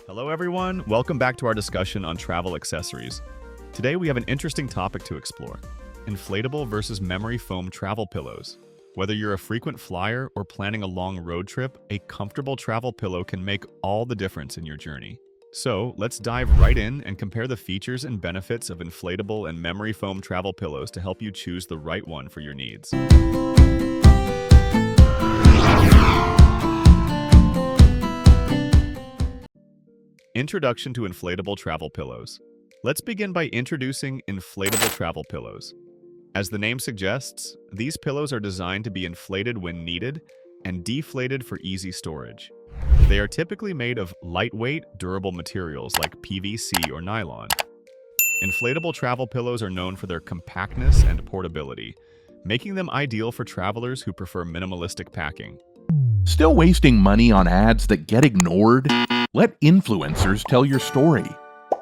Hello everyone, welcome back to our discussion on travel accessories. Today we have an interesting topic to explore: inflatable versus memory foam travel pillows. Whether you're a frequent flyer or planning a long road trip, a comfortable travel pillow can make all the difference in your journey. So let's dive right in and compare the features and benefits of inflatable and memory foam travel pillows to help you choose the right one for your needs. Introduction to inflatable travel pillows. Let's begin by introducing inflatable travel pillows. As the name suggests, these pillows are designed to be inflated when needed and deflated for easy storage. They are typically made of lightweight, durable materials like PVC or nylon. Inflatable travel pillows are known for their compactness and portability, making them ideal for travelers who prefer minimalistic packing. Still wasting money on ads that get ignored? Let influencers tell your story.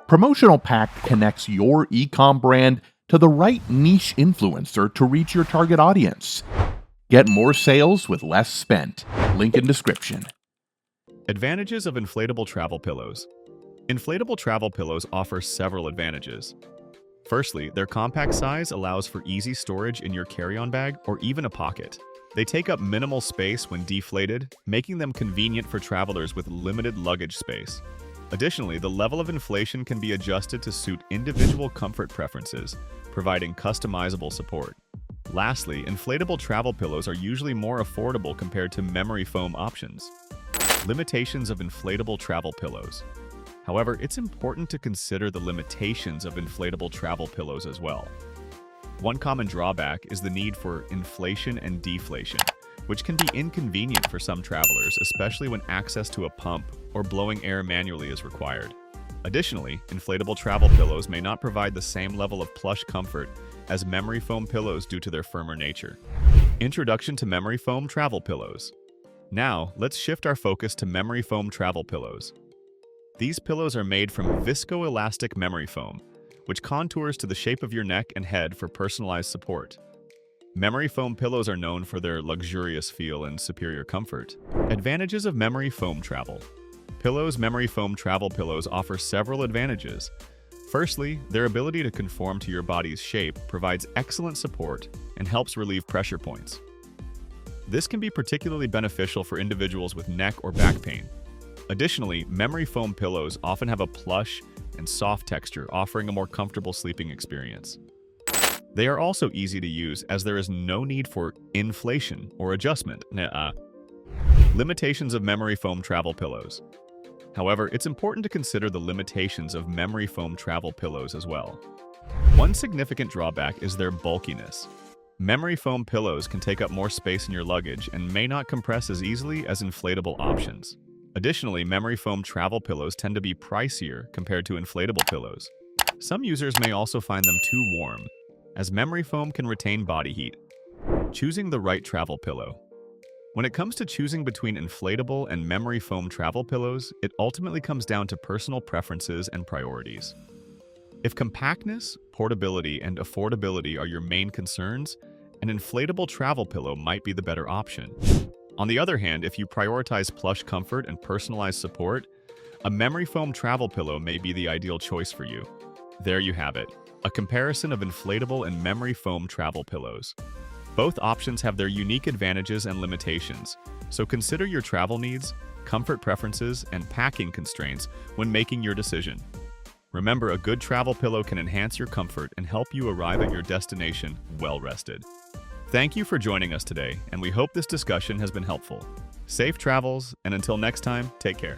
Promotional Pack connects your e-com brand to the right niche influencer to reach your target audience. Get more sales with less spent. Link in description. Advantages of inflatable travel pillows. Inflatable travel pillows offer several advantages. Firstly, their compact size allows for easy storage in your carry-on bag or even a pocket. They take up minimal space when deflated, making them convenient for travelers with limited luggage space. Additionally, the level of inflation can be adjusted to suit individual comfort preferences, providing customizable support. Lastly, inflatable travel pillows are usually more affordable compared to memory foam options. Limitations of inflatable travel pillows. However, it's important to consider the limitations of inflatable travel pillows as well. One common drawback is the need for inflation and deflation, which can be inconvenient for some travelers, especially when access to a pump or blowing air manually is required. Additionally, inflatable travel pillows may not provide the same level of plush comfort as memory foam pillows due to their firmer nature. Introduction to memory foam travel pillows. Now, let's shift our focus to memory foam travel pillows. These pillows are made from viscoelastic memory foam, which contours to the shape of your neck and head for personalized support. Memory foam pillows are known for their luxurious feel and superior comfort. Advantages of memory foam travel. Memory foam travel pillows offer several advantages. Firstly, their ability to conform to your body's shape provides excellent support and helps relieve pressure points. This can be particularly beneficial for individuals with neck or back pain. Additionally, memory foam pillows often have a plush and soft texture, offering a more comfortable sleeping experience. They are also easy to use as there is no need for inflation or adjustment. Limitations of memory foam travel pillows. However, it's important to consider the limitations of memory foam travel pillows as well. One significant drawback is their bulkiness. Memory foam pillows can take up more space in your luggage and may not compress as easily as inflatable options. Additionally, memory foam travel pillows tend to be pricier compared to inflatable pillows. Some users may also find them too warm, as memory foam can retain body heat. Choosing the right travel pillow. When it comes to choosing between inflatable and memory foam travel pillows, it ultimately comes down to personal preferences and priorities. If compactness, portability, and affordability are your main concerns, an inflatable travel pillow might be the better option. On the other hand, if you prioritize plush comfort and personalized support, a memory foam travel pillow may be the ideal choice for you. There you have it, a comparison of inflatable and memory foam travel pillows. Both options have their unique advantages and limitations, so consider your travel needs, comfort preferences, and packing constraints when making your decision. Remember, a good travel pillow can enhance your comfort and help you arrive at your destination well-rested. Thank you for joining us today, and we hope this discussion has been helpful. Safe travels, and until next time, take care.